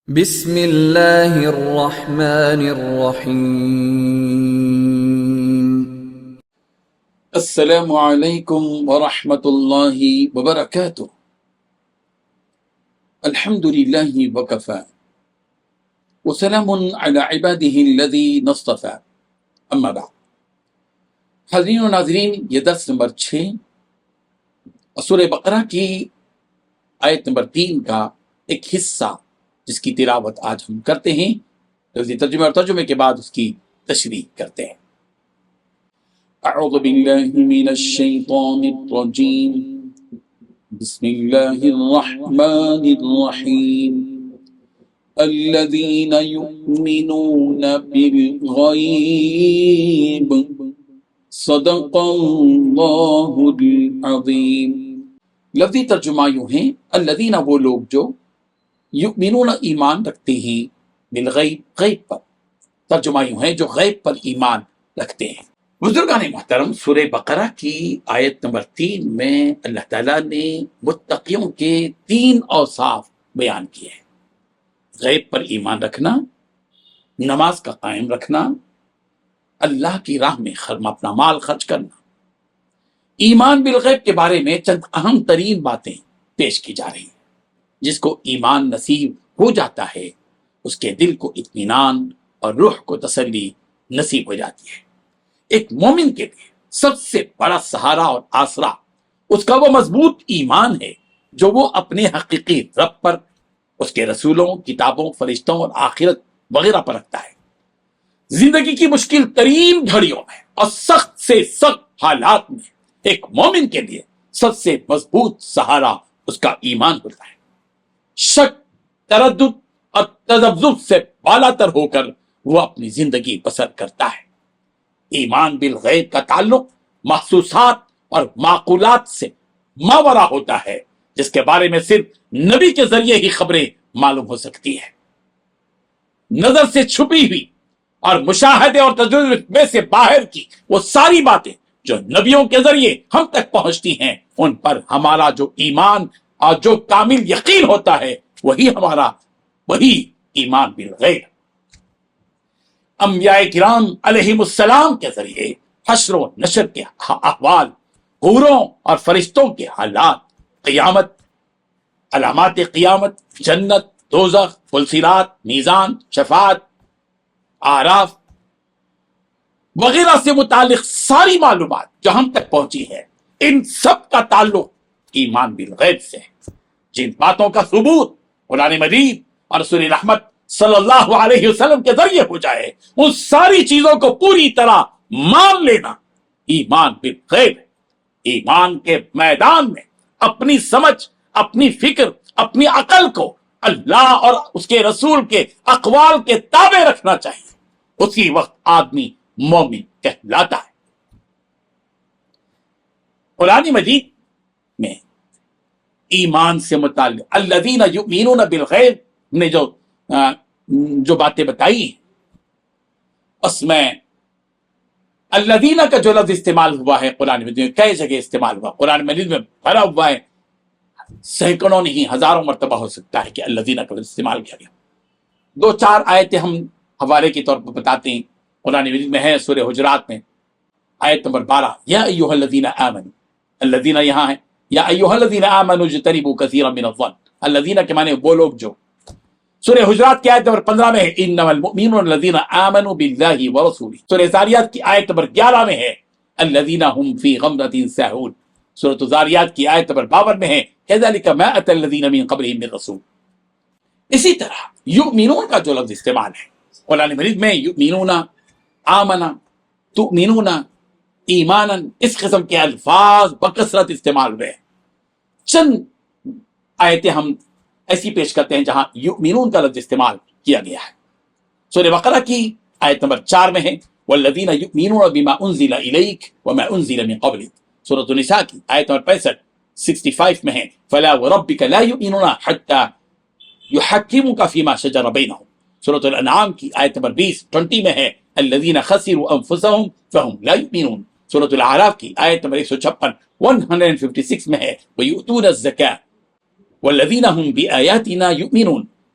بسم اللہ الرحمن الرحیم۔ السلام علیکم ورحمۃ اللہ وبرکاتہ۔ الحمد للہ وکفی وسلام علی عبادہ الذین اصطفی، اما بعد۔ حاضرین و ناظرین، یہ درس نمبر 6 سورہ بقرہ کی آیت نمبر 3 کا ایک حصہ جس کی تلاوت آج ہم کرتے ہیں، لفظی ترجمے اور ترجمے کے بعد اس کی تشریح کرتے ہیں۔ اعوذ باللہ من الشیطان الرجیم، بسم اللہ الرحمن الرحیم۔ الذین یؤمنون بالغیب صدق اللہ العظیم۔ لفظی ترجمہ یوں ہیں، الذین وہ لوگ جو یؤمنون ایمان رکھتے ہیں، بالغیب غیب پر، ترجمہ یوں ہے جو غیب پر ایمان رکھتے ہیں۔ بزرگان محترم، سورہ بقرہ کی آیت نمبر 3 میں اللہ تعالیٰ نے متقیوں کے 3 اوصاف بیان کیے ہیں: غیب پر ایمان رکھنا، نماز کا قائم رکھنا، اللہ کی راہ میں اپنا مال خرچ کرنا۔ ایمان بالغیب کے بارے میں چند اہم ترین باتیں پیش کی جا رہی ہیں۔ جس کو ایمان نصیب ہو جاتا ہے، اس کے دل کو اطمینان اور روح کو تسلی نصیب ہو جاتی ہے۔ ایک مومن کے لیے سب سے بڑا سہارا اور آسرا اس کا وہ مضبوط ایمان ہے جو وہ اپنے حقیقی رب پر، اس کے رسولوں، کتابوں، فرشتوں اور آخرت وغیرہ پر رکھتا ہے۔ زندگی کی مشکل ترین گھڑیوں میں اور سخت سے سخت حالات میں ایک مومن کے لیے سب سے مضبوط سہارا اس کا ایمان ہوتا ہے۔ شک، تردد اور تذبذب سے بالا تر ہو کر وہ اپنی زندگی بسر کرتا ہے۔ ایمان بالغیب کا تعلق محسوسات اور معقولات سے ماورا ہوتا ہے، جس کے بارے میں صرف نبی کے ذریعے ہی خبریں معلوم ہو سکتی ہے۔ نظر سے چھپی ہوئی اور مشاہدے اور تجربے سے باہر کی وہ ساری باتیں جو نبیوں کے ذریعے ہم تک پہنچتی ہیں، ان پر ہمارا جو ایمان اور جو کامل یقین ہوتا ہے وہی ایمان بالغیب۔ انبیاء کرام علیہم السلام کے ذریعے حشر و نشر کے احوال، حوروں اور فرشتوں کے حالات، قیامت، علامات قیامت، جنت، دوزخ، فلسرات، میزان، شفاعت، اعراف وغیرہ سے متعلق ساری معلومات جو ہم تک پہنچی ہے، ان سب کا تعلق ایمان بالغیب سے ہے۔ جن باتوں کا ثبوت قرآن مجید اور رسول رحمت صلی اللہ علیہ وسلم کے ذریعے ہو جائے، ان ساری چیزوں کو پوری طرح مان لینا ایمان بالغیب ہے۔ ایمان کے میدان میں اپنی سمجھ، اپنی فکر، اپنی عقل کو اللہ اور اس کے رسول کے اقوال کے تابع رکھنا چاہیے، اسی وقت آدمی مومن کہلاتا ہے۔ قرآن مجید میں ایمان سے متعلق الذین یؤمنون بالغیب نے جو باتیں بتائی ہیں، اس میں الذین کا جو لفظ استعمال ہوا ہے قرآن مجید میں کئی جگہ استعمال ہوا، قرآن مجید میں بھرا ہوا ہے، سینکڑوں نہیں ہزاروں مرتبہ ہو سکتا ہے کہ الذین کا لفظ استعمال کیا گیا۔ 2-4 آیتیں ہم حوالے کے طور پر بتاتے ہیں۔ قرآن مجید میں ہے سورہ حجرات میں آیت نمبر 12، یا ایھا الذین آمنوا، الذین یہاں ہے، یا ایھا الذین آمنوا اجتنبوا کثیرا من الظن، الذین کے معنی وہ لوگ جو۔ سورہ حجرات کی آیت نمبر 15 میں ہے انما المؤمنون الذین آمنوا باللہ ورسولہ۔ سورہ زاریات کی آیت نمبر 11 میں ہے الذین هم فی غمرۃ ساہون۔ سورۃ الزاریات کی آیت نمبر 52 میں ہے کذالک ما اتى الذین من قبلهم من رسول۔ اسی طرح یؤمنون کا جو لفظ استعمال ہے قرآن مجید میں، یؤمنون، آمنا، تؤمنون، ایمانا، اس قسم کے الفاظ بکثرت استعمال ہوئے ہیں۔ چند آیتیں ہم ایسی پیش کرتے ہیں جہاں یؤمنون کا لفظ استعمال کیا گیا ہے۔ سورہ بقرہ کی آیت نمبر 4 میں ہے والذین یؤمنون بما انزل الیک وما انزل من قبلک۔ سورۃ النساء کی آیت نمبر 65 میں ہے فلا وربک لا یؤمنون حتی یحکموک فیما شجر بینہم۔ سورۃ الانعام کی آیت نمبر 20 میں ہے الذین خسروا انفسهم فهم لا یؤمنون۔ سورۃ الاعراف کی آیت نمبر 156 میں ہے وَيُؤْتُونَ الزَّكَاةَ وَالَّذِينَ هُمْ بِآيَاتِنَا يُؤْمِنُونَ۔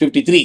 53